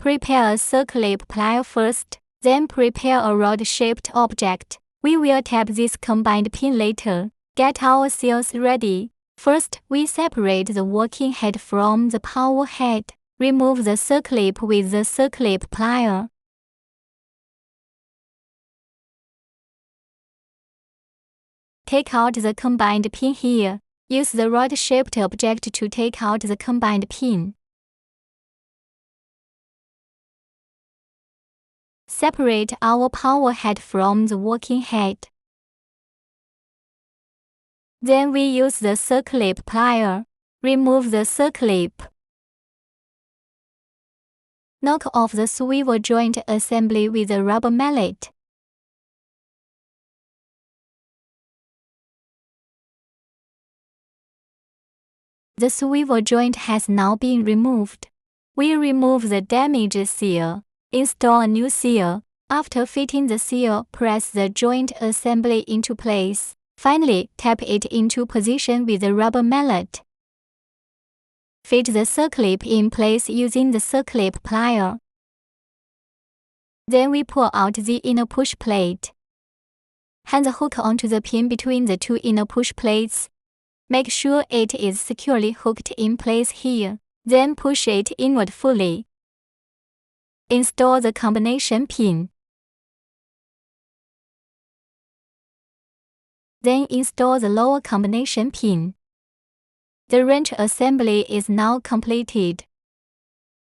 Prepare a circlip plier first, then prepare a rod-shaped object. We will tap this combined pin later. Get our seals ready. First, we separate the working head from the power head. Remove the circlip with the circlip plier. Take out the combined pin here. Use the rod-shaped object to take out the combined pin. Separate our power head from the working head. Then we use the circlip plier. Remove the circlip. Knock off the swivel joint assembly with a rubber mallet. The swivel joint has now been removed. We remove the damaged seal. Install a new seal. After fitting the seal, press the joint assembly into place. Finally, tap it into position with a rubber mallet. Fit the circlip in place using the circlip plier. Then we pull out the inner push plate. Hang the hook onto the pin between the two inner push plates. Make sure it is securely hooked in place here. Then push it inward fully. Install the combination pin. Then install the lower combination pin. The wrench assembly is now completed.